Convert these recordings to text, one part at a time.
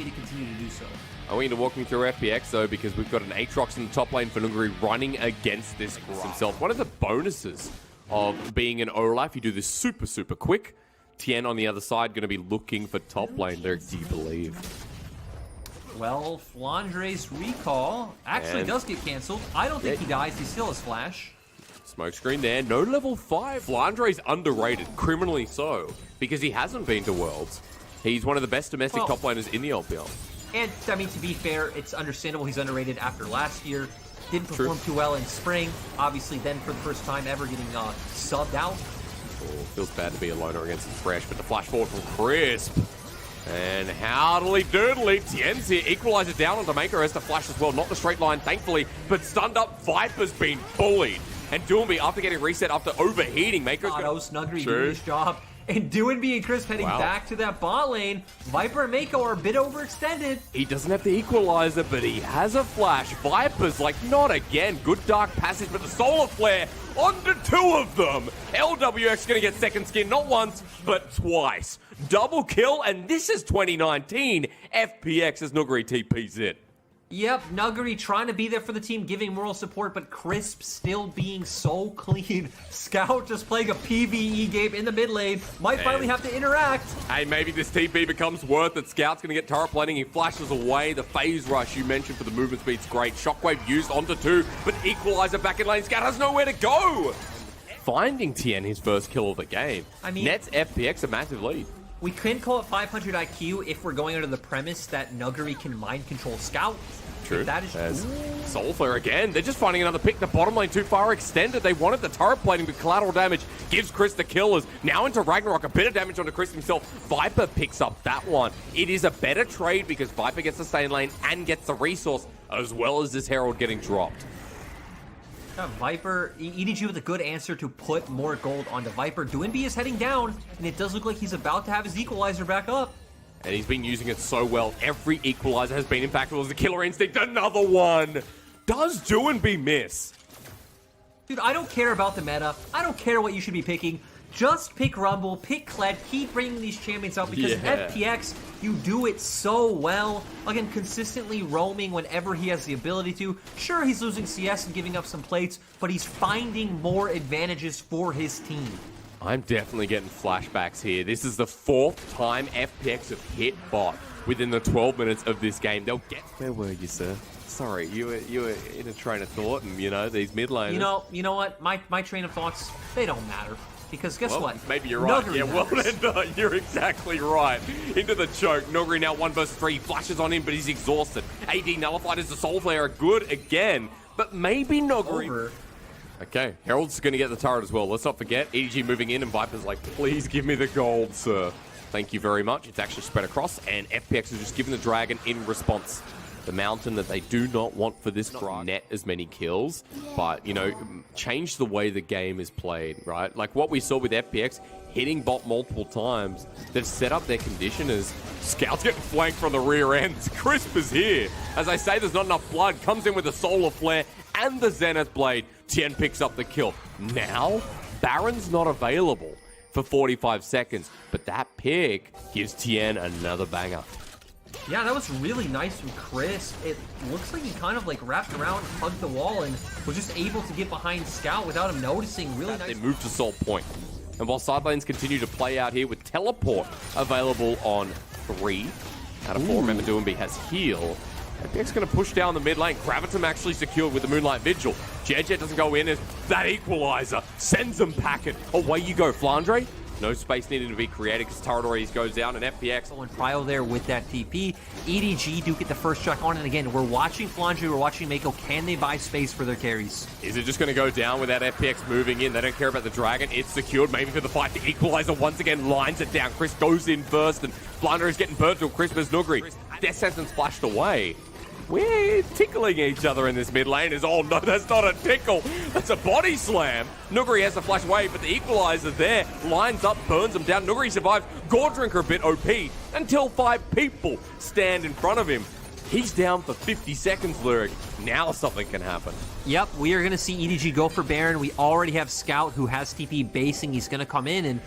to continue to do so. I want you to walk me through FPX though, because we've got an Aatrox in the top lane for Nuguri running against this himself. One of the bonuses of being an Olaf, you do this super, super quick. Tien on the other side going to be looking for top lane there, do you believe? Well, Flandre's recall actually does get cancelled. I don't think he dies. He still has flash. Smoke screen there. No level 5. Flandre's underrated, criminally so, because he hasn't been to Worlds. He's one of the best domestic top laners in the LPL. And, I mean, to be fair, it's understandable he's underrated after last year. Didn't perform too well in spring. Obviously, then for the first time ever getting subbed out. Oh, feels bad to be a loner against Fresh, but the flash forward from Crisp. And howdily doodly, Tien's here. Equalizer down onto Maker, has to flash as well. Not the straight line, thankfully, but stunned up. Viper's been bullied. And Doomby, after getting reset, after overheating, Maker's Snuggery doing his job. And Doomby and Crisp heading back to that bot lane. Viper and Mako are a bit overextended. He doesn't have the equalizer, but he has a flash. Viper's like, not again. Good dark passage, but the solar flare onto 2 of them. LWX gonna get second skin, not once, but twice. Double kill, and this is 2019. FPX as Nuguri TP's it. Yep, Nuguri trying to be there for the team, giving moral support, but Crisp still being so clean. Scout just playing a PvE game in the mid lane. Might finally have to interact. Hey, maybe this TP becomes worth it. Scout's going to get turret plating. He flashes away. The phase rush you mentioned for the movement speed's great. Shockwave used onto 2, but Equalizer back in lane. Scout has nowhere to go. Finding Tien his first kill of the game. I mean, Nets FPX a massive lead. We can call it 500 IQ if we're going under the premise that Nuguri can mind control Scout. True. That is Soulflare again. They're just finding another pick. The bottom lane too far extended. They wanted the turret plating, but collateral damage gives Chris the killers. Now into Ragnarok. A bit of damage onto Chris himself. Viper picks up that one. It is a better trade because Viper gets the stay lane and gets the resource, as well as this Herald getting dropped. Viper, EDG with a good answer to put more gold onto Viper. Doinby is heading down, and it does look like he's about to have his equalizer back up. And he's been using it so well. Every equalizer has been impactful as the killer instinct. Another one. Does Doinby miss? Dude, I don't care about the meta. I don't care what you should be picking. Just pick Rumble, pick Kled, keep bringing these champions out because FPX, you do it so well. Again, consistently roaming whenever he has the ability to. Sure, he's losing CS and giving up some plates, but he's finding more advantages for his team. I'm definitely getting flashbacks here. This is the 4th time FPX have hit bot within the 12 minutes of this game. They'll get... Where were you, sir? Sorry, you were in a train of thought, and, you know, these mid laners... You know what? My train of thoughts, they don't matter. Because guess what? Maybe you're right. Nuguri you're exactly right. Into the choke. Nuguri now 1 versus 3. Flashes on him, but he's exhausted. AD nullified as the Soul Flare. Good again. But maybe Nuguri... Okay, Herald's going to get the turret as well. Let's not forget, EDG moving in, and Viper's like, please give me the gold, sir. Thank you very much. It's actually spread across, and FPX is just giving the Dragon in response. The mountain that they do not want for this grind. Net as many kills, but, you know, change the way the game is played, right? Like what we saw with FPX, hitting bot multiple times, they've set up their conditioners. Scouts getting flanked from the rear ends. Crisp is here. As I say, there's not enough blood. Comes in with the Solar Flare and the Zenith Blade. Tien picks up the kill. Now, Baron's not available for 45 seconds, but that pick gives Tien another banger. Yeah, that was really nice from Chris. It looks like he kind of like wrapped around, hugged the wall, and was just able to get behind Scout without him noticing. Really nice. They moved to Salt Point. And while side lanes continue to play out here with Teleport available on 3 out of 4, remember Doinby has heal. FPX going to push down the mid lane. Gravitum actually secured with the Moonlight Vigil. Jet doesn't go in as that equalizer sends them packing. Away you go, Flandre. No space needed to be created because turret already goes down, and FPX. And Prio there with that TP. EDG do get the first check on, and again, we're watching Flandre, we're watching Mako. Can they buy space for their carries? Is it just going to go down without FPX moving in? They don't care about the Dragon. It's secured, maybe for the fight. The equalizer once again lines it down. Chris goes in first, and Flandre is getting burnt to Crisp as Nuguri. Death Sentence flashed away. We're tickling each other in this mid lane. Oh no, that's not a tickle. That's a body slam. Nuguri has to flash away, but the equalizer there lines up, burns him down. Nuguri survives. Goredrinker a bit OP until 5 people stand in front of him. He's down for 50 seconds, Lyric. Now something can happen. Yep, we are going to see EDG go for Baron. We already have Scout who has TP basing. He's going to come in, and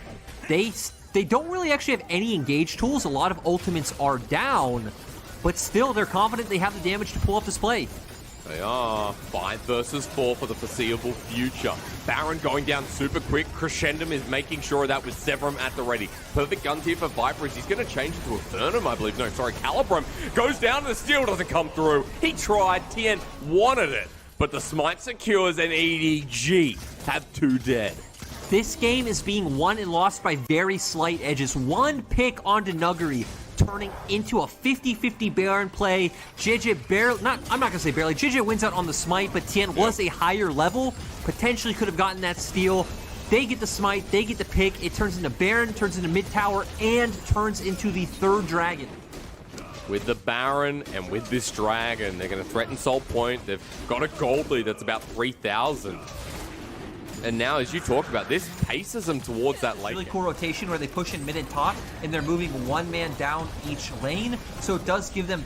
they don't really actually have any engage tools. A lot of ultimates are down. but still, they're confident they have the damage to pull off this play. They are 5 versus 4 for the foreseeable future. Baron going down super quick. Crescendum is making sure that with Severum at the ready. Perfect guns here for Viper as he's going to change into a Vernum, I believe. No, sorry, Calibrum goes down. The steal doesn't come through. He tried. Tien wanted it, but the smite secures and EDG have 2 dead. This game is being won and lost by very slight edges. One pick onto Nuguri, turning into a 50-50 Baron play. JJ barely, I'm not gonna say barely, JJ wins out on the smite, but Tien was a higher level, potentially could have gotten that steal. They get the smite, they get the pick, it turns into Baron, turns into mid tower, and turns into the 3rd dragon. With the Baron and with this dragon, they're gonna threaten Soul Point. They've got a gold lead that's about 3,000. And now, as you talk about, this paces them towards that late. Really cool rotation where they push in mid and top, and they're moving 1 man down each lane. So it does give them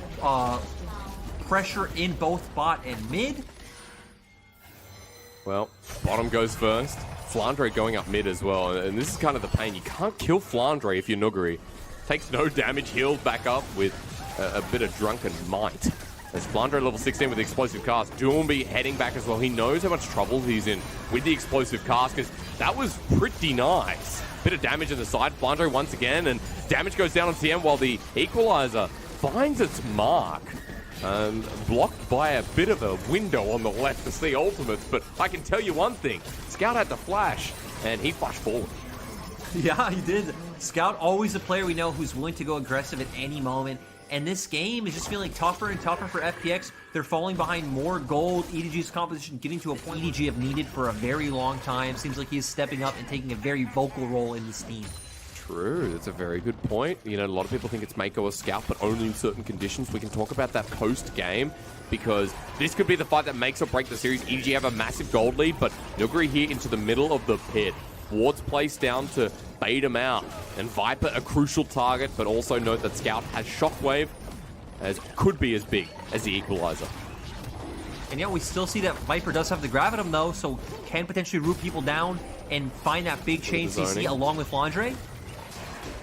pressure in both bot and mid. Well, bottom goes first. Flandre going up mid as well. And this is kind of the pain. You can't kill Flandre if you're Nuguri. Takes no damage, healed back up with a bit of drunken might. As Flandre level 16 with the explosive cast. Doomby heading back as well. He knows how much trouble he's in with the explosive cast because that was pretty nice. Bit of damage in the side. Flandre once again, and damage goes down on TM while the equalizer finds its mark. Blocked by a bit of a window on the left to see ultimates, but I can tell you one thing. Scout had to flash, and he flashed forward. Yeah, he did. Scout, always a player we know who's willing to go aggressive at any moment. And this game is just feeling tougher and tougher for FPX. They're falling behind more gold. EDG's composition getting to a point EDG have needed for a very long time. Seems like he's stepping up and taking a very vocal role in this team. True, that's a very good point. You know, a lot of people think it's Mako or Scout, but only in certain conditions. We can talk about that post-game because this could be the fight that makes or break the series. EDG have a massive gold lead, but Nuguri here into the middle of the pit. Ward's placed down to bait him out. And Viper, a crucial target, but also note that Scout has Shockwave, as could be as big as the equalizer. And yeah, we still see that Viper does have the Gravitum though, so can potentially root people down and find that big chain CC along with Flandre.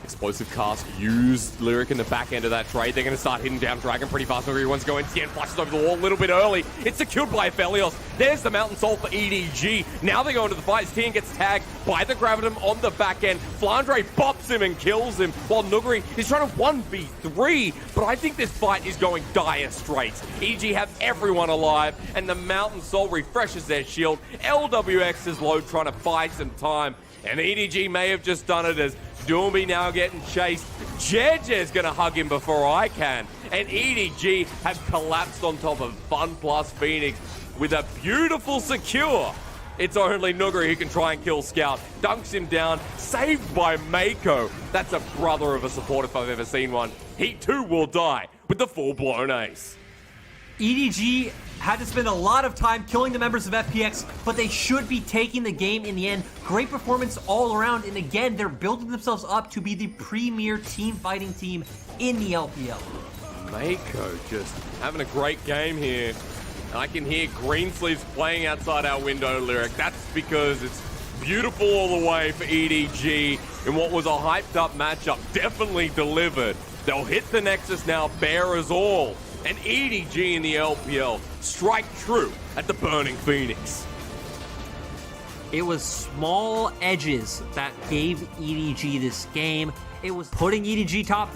Explosive cast used Lyric in the back end of that trade. They're going to start hitting down Dragon pretty fast. Everyone's going. Tien flashes over the wall a little bit early. It's secured by Aphelios. There's the Mountain Soul for EDG. Now they go into the fight. Tien gets tagged by the Gravitum on the back end. Flandre bops him and kills him while Nuguri is trying to 1v3. But I think this fight is going dire straits. EDG have everyone alive and the Mountain Soul refreshes their shield. LWX is low trying to buy some time. And EDG may have just done it as Doomby now getting chased. JJ's gonna hug him before I can. And EDG have collapsed on top of Fun plus Phoenix with a beautiful secure. It's only Nuguri who can try and kill Scout. Dunks him down, saved by Mako. That's a brother of a support if I've ever seen one. He too will die with the full-blown ace. EDG had to spend a lot of time killing the members of FPX, but they should be taking the game in the end. Great performance all around, and again, they're building themselves up to be the premier team fighting team in the LPL. Mako just having a great game here. I can hear Greensleeves playing outside our window, Lyric. That's because it's beautiful all the way for EDG in what was a hyped up matchup. Definitely delivered. They'll hit the Nexus now, bare as all. And EDG in the LPL strike true at the Burning Phoenix. It was small edges that gave EDG this game. It was putting EDG top